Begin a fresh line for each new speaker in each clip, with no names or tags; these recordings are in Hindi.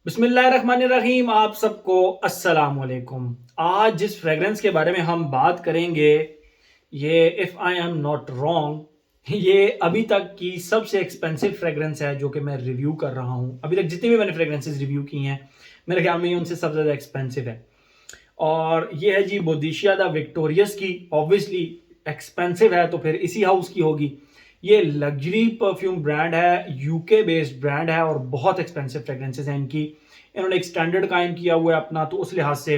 बिस्मिल्लाहिर्रहमानिर्रहीम। आप सबको अस्सलाम वालेकुम। आज जिस फ्रेगरेंस के बारे में हम बात करेंगे, ये if I am not wrong ये अभी तक की सबसे एक्सपेंसिव फ्रेगरेंस है जो कि मैं रिव्यू कर रहा हूँ। अभी तक जितनी भी मैंने फ्रेगरेंसेस रिव्यू की हैं, मेरे ख्याल में ये उनसे सबसे ज़्यादा एक्सपेंसिव है। और ये है जी बोडिशिया द विक्टोरियस की। ऑब्वियसली एक्सपेंसिव है तो फिर इसी हाउस की होगी। ये लग्जरी परफ्यूम ब्रांड है, यूके बेस्ड ब्रांड है और बहुत एक्सपेंसिव फ्रेगरेंसेस हैं इनकी। इन्होंने एक स्टैंडर्ड कायम किया हुआ है अपना, तो उस लिहाज से।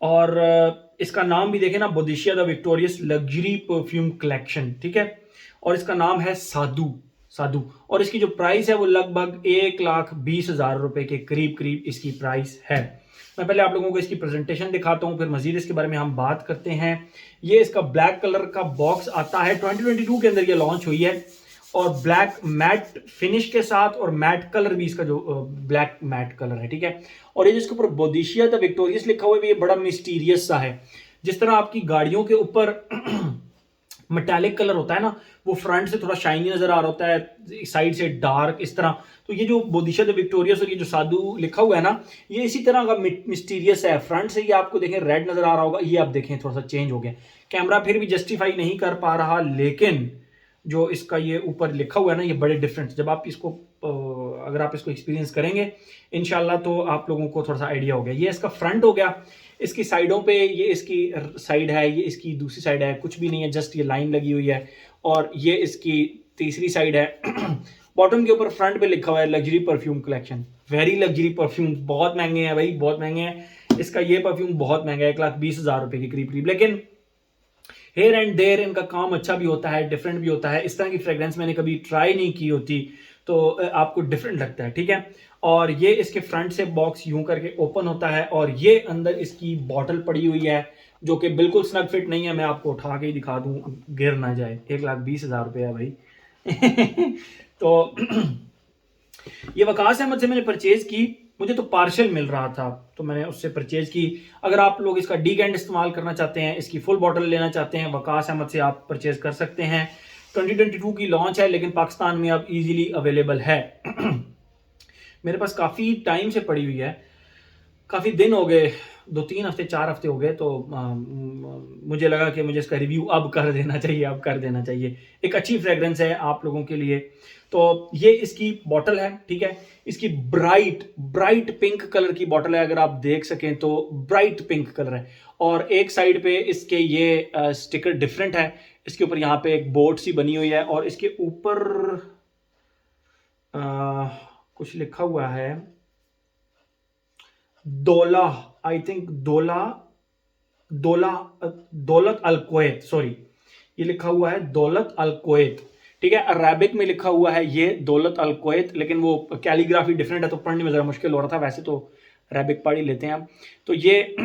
और इसका नाम भी देखें ना, Boadicea the Victorious luxury perfume collection, ठीक है। और इसका नाम है साधु। साधु। और इसकी जो प्राइस है वो लगभग 1,20,000 रुपए के करीब करीब इसकी प्राइस है। मैं पहले आप लोगों को इसकी प्रेजेंटेशन दिखाता हूं, फिर मजीद इसके बारे में हम बात करते हैं। ये इसका ब्लैक कलर का बॉक्स आता है, 2022 के अंदर ये लॉन्च हुई है। और ब्लैक मैट फिनिश के साथ, और मैट कलर भी इसका जो ब्लैक मैट कलर है, ठीक है। और ये जिसके ऊपर बोडिशिया द विक्टोरियस लिखा हुआ है, ये बड़ा मिस्टीरियस सा है। जिस तरह आपकी गाड़ियों के ऊपर मेटालिक कलर होता है ना, वो फ्रंट से थोड़ा शाइनी नजर आ रहा होता है, साइड से डार्क, इस तरह। तो ये जो बोडिशिया द विक्टोरियस और ये जो साधु लिखा हुआ है ना, ये इसी तरह का मिस्टीरियस है। फ्रंट से ये आपको देखें रेड नजर आ रहा होगा, ये आप देखें थोड़ा सा चेंज हो गया। कैमरा फिर भी जस्टिफाई नहीं कर पा रहा, लेकिन जो इसका ये ऊपर लिखा हुआ है ना, ये बड़े डिफरेंट। जब आप इसको अगर आप इसको एक्सपीरियंस करेंगे इंशाल्लाह, तो आप लोगों को थोड़ा सा आइडिया हो गया। ये इसका फ्रंट हो गया। इसकी साइडों पे ये इसकी साइड है, ये इसकी दूसरी साइड है, कुछ भी नहीं है, जस्ट ये लाइन लगी हुई है। और ये इसकी तीसरी साइड है। बॉटम के ऊपर फ्रंट पे लिखा हुआ है luxury perfume collection. Very luxury perfume, बहुत महंगे हैं भाई, बहुत महंगे हैं। इसका ये परफ्यूम बहुत महंगा है, 1,20,000 रुपए के करीब करीब। लेकिन हेयर एंड देयर इनका काम अच्छा भी होता है, डिफरेंट भी होता है। इस तरह की फ्रेग्रेंस मैंने कभी ट्राई नहीं की होती, तो आपको डिफरेंट लगता है, ठीक है। और ये इसके फ्रंट से बॉक्स यूं करके ओपन होता है, और ये अंदर इसकी बॉटल पड़ी हुई है जो कि बिल्कुल स्नग फिट नहीं है। मैं आपको उठा के ही दिखा दूं, गिर ना जाए। 1,20,000 रुपये है भाई। तो ये वकास अहमद से मैंने परचेज की। मुझे तो पार्शल मिल रहा था, तो मैंने उससे परचेज की। अगर आप लोग इसका डीकेंट इस्तेमाल करना चाहते हैं, इसकी फुल बॉटल लेना चाहते हैं, वकास अहमद से आप परचेज कर सकते हैं। 2022 की लॉन्च है, लेकिन पाकिस्तान में अब इजीली अवेलेबल है। मेरे पास काफ़ी टाइम से पड़ी हुई है, काफ़ी दिन हो गए, 2-3 हफ्ते 4 हफ्ते हो गए। तो मुझे लगा कि मुझे इसका रिव्यू अब कर देना चाहिए, अब कर देना चाहिए। एक अच्छी फ्रेग्रेंस है आप लोगों के लिए। तो ये इसकी बॉटल है, ठीक है। इसकी ब्राइट ब्राइट पिंक कलर की बॉटल है, अगर आप देख सकें तो ब्राइट पिंक कलर है। और एक साइड पे इसके ये स्टिकर डिफरेंट है। इसके ऊपर यहाँ पे एक बोर्ड सी बनी हुई है, और इसके ऊपर कुछ लिखा हुआ है, दोला, आई थिंक दोला, दोला, दौलत अल कुवैत, सॉरी, ये लिखा हुआ है दौलत अल कुवैत, ठीक है। अरबिक में लिखा हुआ है ये दौलत अल कुवैत, लेकिन वो कैलीग्राफी डिफरेंट है, तो पढ़ने में जरा मुश्किल हो रहा था। वैसे तो अरबिक पढ़ ही लेते हैं हम। तो ये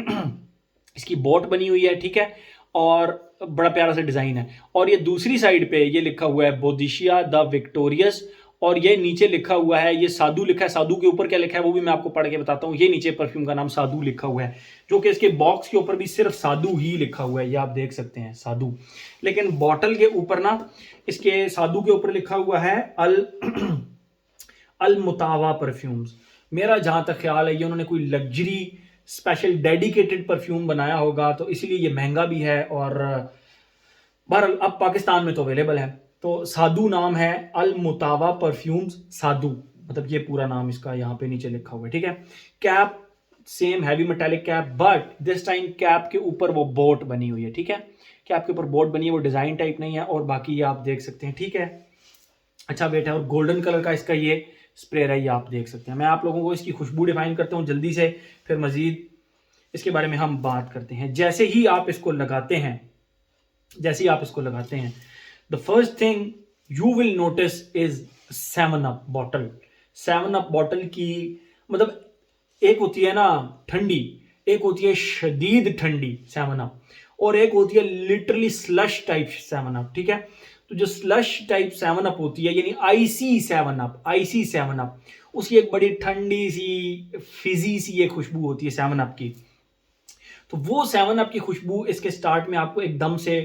इसकी बोट बनी हुई है, ठीक है। और बड़ा प्यारा सा डिजाइन है। और ये दूसरी साइड पे ये लिखा हुआ है बोडिशिया द विक्टोरियस, और ये नीचे लिखा हुआ है, ये साधु लिखा है। साधु के ऊपर क्या लिखा है वो भी मैं आपको पढ़ के बताता हूँ। ये नीचे परफ्यूम का नाम साधु लिखा हुआ है, जो कि इसके बॉक्स के ऊपर भी सिर्फ साधु ही लिखा हुआ है, ये आप देख सकते हैं, साधु। लेकिन बॉटल के ऊपर ना, इसके साधु के ऊपर लिखा हुआ है अल अल मुतावा परफ्यूम्स। मेरा जहां तक ख्याल है ये उन्होंने कोई लग्जरी स्पेशल डेडिकेटेड परफ्यूम बनाया होगा, तो इसलिए ये महंगा भी है। और बहरहाल अब पाकिस्तान में तो अवेलेबल है। तो साधु नाम है, अल मुतावा परफ्यूम्स साधु, मतलब ये पूरा नाम इसका यहाँ पे नीचे लिखा हुआ है, ठीक है। Cap same heavy metallic cap, but this time cap के ऊपर वो बोट बनी हुई है, ठीक है। कैप के ऊपर बोट बनी है, वो डिजाइन टाइप नहीं है। और बाकी ये आप देख सकते हैं, ठीक है, अच्छा वेट है। और गोल्डन कलर का इसका ये स्प्रे है, ये आप देख सकते हैं। मैं आप लोगों को इसकी खुशबू डिफाइन करता हूँ जल्दी से, फिर मजीद इसके बारे में हम बात करते हैं। जैसे ही आप इसको लगाते हैं, जैसे ही आप इसको लगाते हैं, the first thing you will notice is 7 up bottle. 7 up bottle की मतलब, एक होती है ना ठंडी, एक होती है शदीद ठंडी 7 अप, और एक होती है लिटरली स्लश टाइप 7 अप, ठीक है। तो जो स्लश टाइप 7 अप होती है, यानी आईसी 7 अप, आईसी 7 अप, उसकी एक बड़ी ठंडी सी फिजी सी एक खुशबू होती है 7 अप की। तो वो 7 अप की खुशबू इसके स्टार्ट में आपको एकदम से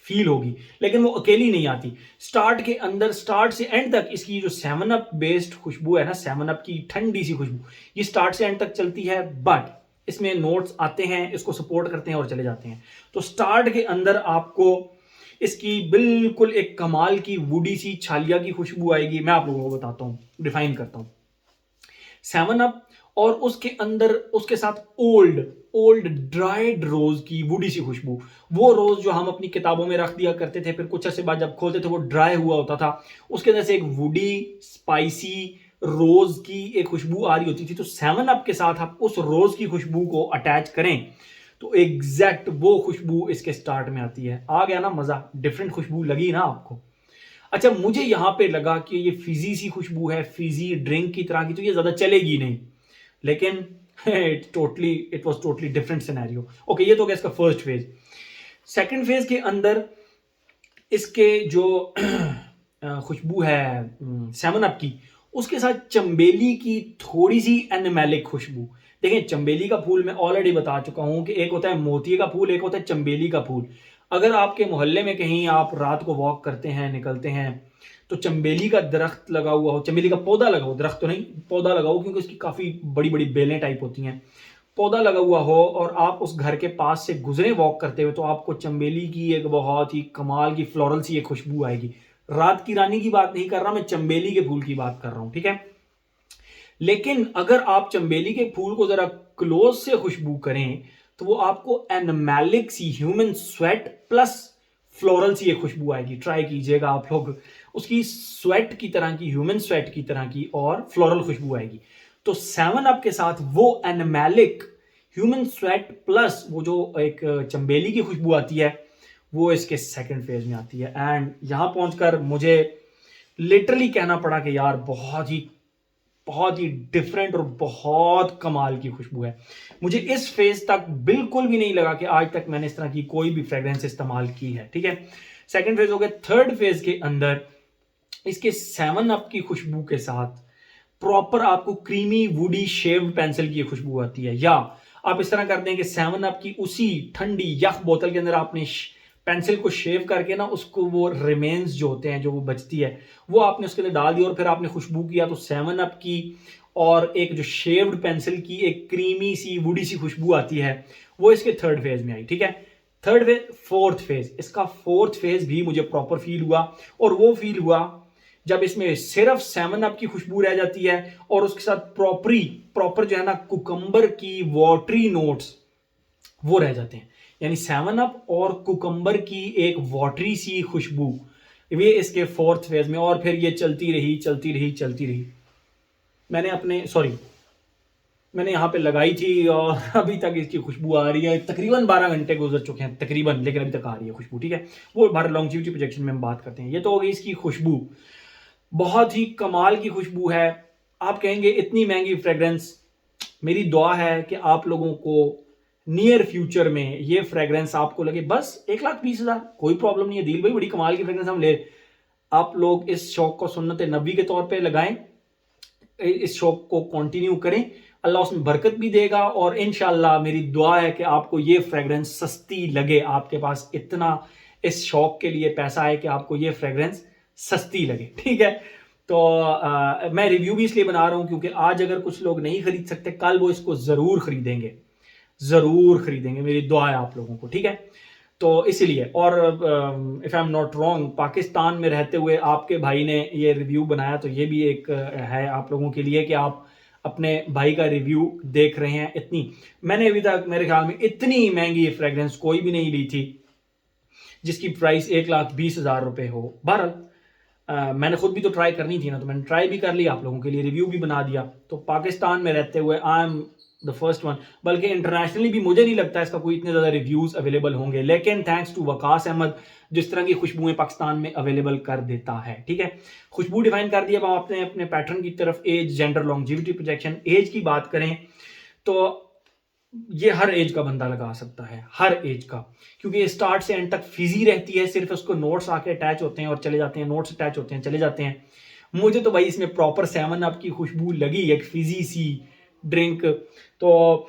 फील होगी, लेकिन वो अकेली नहीं आती। स्टार्ट से एंड तक इसकी जो 7 अप बेस्ड खुशबू है ना, 7 अप की ठंडी सी खुशबू, ये स्टार्ट से एंड तक चलती है, बट इसमें नोट्स आते हैं, इसको सपोर्ट करते हैं और चले जाते हैं। तो स्टार्ट के अंदर आपको इसकी बिल्कुल एक कमाल की वुडी सी छालिया की खुशबू आएगी। मैं आप लोगों को बताता हूं, डिफाइन करता हूं। 7 अप और उसके अंदर उसके साथ ओल्ड ओल्ड ड्राइड रोज की वुडी सी खुशबू, वो रोज जो हम अपनी किताबों में रख दिया करते थे, फिर कुछ अर्से बाद जब खोलते थे वो ड्राई हुआ होता था, उसके अंदर से एक वुडी स्पाइसी रोज की एक खुशबू आ रही होती थी। तो 7 अप के साथ आप उस रोज की खुशबू को अटैच करें तो एग्जैक्ट वो खुशबू इसके स्टार्ट में आती है। आ गया ना मजा, डिफरेंट खुशबू लगी ना आपको। अच्छा, मुझे यहां पे लगा कि ये फिजी सी खुशबू है, फिजी ड्रिंक की तरह की, तो ये ज्यादा चलेगी नहीं, लेकिन it was totally different scenario. Okay, ये तो गया इसका फर्स्ट फेज। सेकंड फेज के अंदर इसके जो खुशबू है 7 अप की, उसके साथ चंबेली की थोड़ी सी एनिमेलिक खुशबू। देखिए, चंबेली का फूल मैं ऑलरेडी बता चुका हूं कि एक होता है मोती का फूल, एक होता है चंबेली का फूल। अगर आपके मोहल्ले में कहीं आप रात को वॉक करते हैं, निकलते हैं, तो चंबेली का दरख्त लगा हुआ हो, चंबेली का पौधा लगा हो, दरख्त तो नहीं, पौधा लगा हो, क्योंकि उसकी काफी बड़ी बड़ी बेलें टाइप होती हैं, पौधा लगा हुआ हो और आप उस घर के पास से गुजरे वॉक करते हुए, तो आपको चंबेली की एक बहुत ही कमाल की फ्लोरल सी एक खुशबू आएगी। रात की रानी की बात नहीं कर रहा मैं, चंबेली के फूल की बात कर रहा हूं, ठीक है। लेकिन अगर आप चंबेली के फूल को जरा क्लोज से खुशबू करें तो वो आपको एनिमेलिक सी ह्यूमन स्वेट प्लस फ्लोरल सी एक खुशबू आएगी। ट्राई कीजिएगा आप लोग, उसकी स्वेट की तरह की, ह्यूमन स्वेट की तरह की और फ्लोरल खुशबू आएगी। तो 7 अप के साथ वो एनिमेलिक ह्यूमन स्वेट प्लस वो जो एक चंबेली की खुशबू आती है, वो इसके सेकंड फेज में आती है। एंड यहां पहुंचकर मुझे लिटरली कहना पड़ा कि यार बहुत ही डिफरेंट और बहुत कमाल की खुशबू है। मुझे इस फेज तक बिल्कुल भी नहीं लगा कि आज तक मैंने इस तरह की कोई भी फ्रेग्रेंस इस्तेमाल की है, ठीक है। सेकंड फेज हो गया। थर्ड फेज के अंदर इसके 7 अप की खुशबू के साथ प्रॉपर आपको क्रीमी वुडी शेव्ड पेंसिल की खुशबू आती है। या आप इस तरह करते हैं कि 7 अप की उसी ठंडी यख बोतल के अंदर आपने पेंसिल को शेव करके ना, उसको वो रिमेन्स जो होते हैं, जो वो बचती है, वो आपने उसके अंदर डाल दिया और फिर आपने खुशबू किया, तो 7 अप की और एक जो शेव्ड पेंसिल की एक क्रीमी सी वुडी सी खुशबू आती है, वो इसके थर्ड फेज में आई, ठीक है। थर्ड फेज, फोर्थ फेज, इसका फोर्थ फेज भी मुझे प्रॉपर फील हुआ, और वो फील हुआ जब इसमें सिर्फ 7 अप की खुशबू रह जाती है और उसके साथ प्रॉपर जो है ना कुकम्बर की वाटरी नोट्स वो रह जाते हैं। यानी 7 अप और कुकम्बर की एक वाटरी सी खुशबू, ये इसके फोर्थ फेज में। और फिर ये चलती रही। मैंने यहां पे लगाई थी और अभी तक इसकी खुशबू आ रही है। तकरीबन 12 घंटे गुजर चुके हैं तकरीबन, लेकिन अभी तक आ रही है खुशबू, ठीक है। वो बाहर लॉन्जिविटी प्रोजेक्शन में हम बात करते हैं। ये तो हो गई इसकी खुशबू, बहुत ही कमाल की खुशबू है। आप कहेंगे इतनी महंगी फ्रेग्रेंस, मेरी दुआ है कि आप लोगों को नियर फ्यूचर में ये फ्रेग्रेंस आपको लगे बस 1,20,000, कोई प्रॉब्लम नहीं है डील भाई, बड़ी कमाल की फ्रेग्रेंस हम ले। आप लोग इस शौक को सुन्नत नबी के तौर पे लगाएं, इस शौक को कंटिन्यू करें, अल्लाह उसमें बरकत भी देगा। और इंशाल्लाह मेरी दुआ है कि आपको ये फ्रेग्रेंस सस्ती लगे, आपके पास इतना इस शौक के लिए पैसा है कि आपको ये फ्रेग्रेंस सस्ती लगे, ठीक है। तो मैं रिव्यू भी इसलिए बना रहा हूं क्योंकि आज अगर कुछ लोग नहीं खरीद सकते, कल वो इसको जरूर खरीदेंगे, मेरी दुआ है आप लोगों को, ठीक है। तो इसीलिए, और if I am not wrong, Pakistan में रहते हुए आपके भाई ने ये रिव्यू बनाया, तो ये भी एक है आप लोगों के लिए कि आप अपने भाई का रिव्यू देख रहे हैं। मैंने अभी तक मेरे ख्याल में इतनी महंगी फ्रेग्रेंस कोई भी नहीं ली थी जिसकी प्राइस 1,20,000 रुपए हो। बहरहाल मैंने खुद भी तो ट्राई करनी थी ना, तो मैंने ट्राई भी कर लिया, आप लोगों के लिए रिव्यू भी बना दिया। तो पाकिस्तान में रहते हुए I am the first one, बल्कि इंटरनेशनली भी मुझे नहीं लगता इसका कोई इतने ज़्यादा रिव्यूज़ अवेलेबल होंगे, लेकिन थैंक्स टू वकास अहमद जिस तरह की खुशबुएं पाकिस्तान में अवेलेबल कर देता है, ठीक है। खुशबू डिफाइन कर दिया। अब आपने अपने पैटर्न की तरफ, age, gender, longevity, projection. Age की बात करें तो ये हर एज का बंदा लगा सकता है, हर एज का, क्योंकि ये स्टार्ट से एंड तक फिजी रहती है, सिर्फ उसको नोट्स आके अटैच होते हैं और चले जाते हैं, नोट्स अटैच होते हैं चले जाते हैं। मुझे तो भाई इसमें प्रॉपर 7 अप की खुशबू लगी, एक फिजी सी ड्रिंक, तो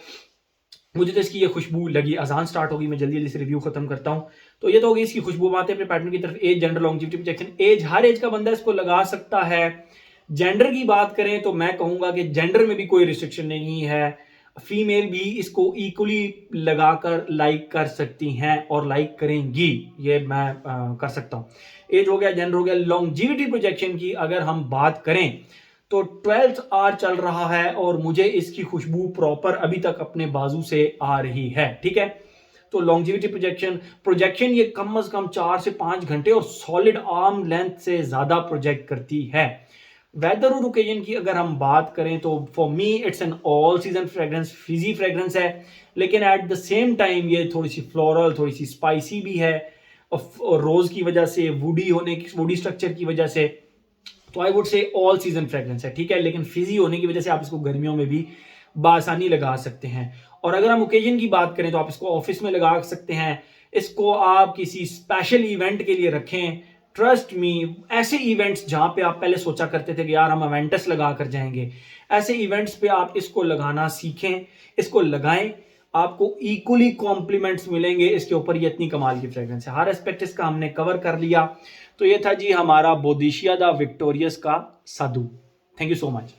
मुझे तो इसकी ये खुशबू लगी। अजान स्टार्ट होगी, मैं जल्दी जल्दी से रिव्यू खत्म करता हूँ। तो ये तो होगी इसकी खुशबू। आते अपने पैटर्न की तरफ। Age, gender, longevity, projection. Age, हर एज का बंदा इसको लगा सकता है। जेंडर की बात करें तो मैं कहूंगा कि जेंडर में भी कोई रिस्ट्रिक्शन नहीं है, फीमेल भी इसको इक्वली लगाकर लाइक कर सकती हैं और लाइक करेंगी, ये मैं कर सकता हूं। एज हो गया, जेंडर हो गया। लॉन्जिविटी प्रोजेक्शन की अगर हम बात करें तो 12th आवर चल रहा है और मुझे इसकी खुशबू प्रॉपर अभी तक अपने बाजू से आ रही है, ठीक है। तो लॉन्जिविटी प्रोजेक्शन ये कम से कम 4 से 5 घंटे और सॉलिड आर्म लेंथ से ज्यादा प्रोजेक्ट करती है। वेदर और ओकेजन की अगर हम बात करें तो for me it's an all season fragrance, Fiji fragrance है, लेकिन एट द सेम टाइम ये थोड़ी सी फ्लोरल, थोड़ी सी स्पाइसी भी है, और रोज की वजह से, वुडी स्ट्रक्चर की वजह से, तो I would say all season fragrance है, ठीक है। लेकिन फिजी होने की वजह से आप इसको गर्मियों में भी बासानी लगा सकते हैं। और अगर हम ओकेजन की बात करें तो आप इसको ऑफिस में लगा सकते हैं, इसको आप किसी स्पेशल इवेंट के लिए रखें। ट्रस्ट मी, ऐसे इवेंट्स जहां पे आप पहले सोचा करते थे कि यार हम अवेंटस लगा कर जाएंगे, ऐसे इवेंट्स पे आप इसको लगाना सीखें, इसको लगाएं, आपको इक्वली कॉम्प्लीमेंट्स मिलेंगे इसके ऊपर। ये इतनी कमाल की फ्रेग्रेंस है, हर एस्पेक्ट इसका हमने कवर कर लिया। तो ये था जी हमारा बोधिशिया द विक्टोरियस का साधु। Thank you so much.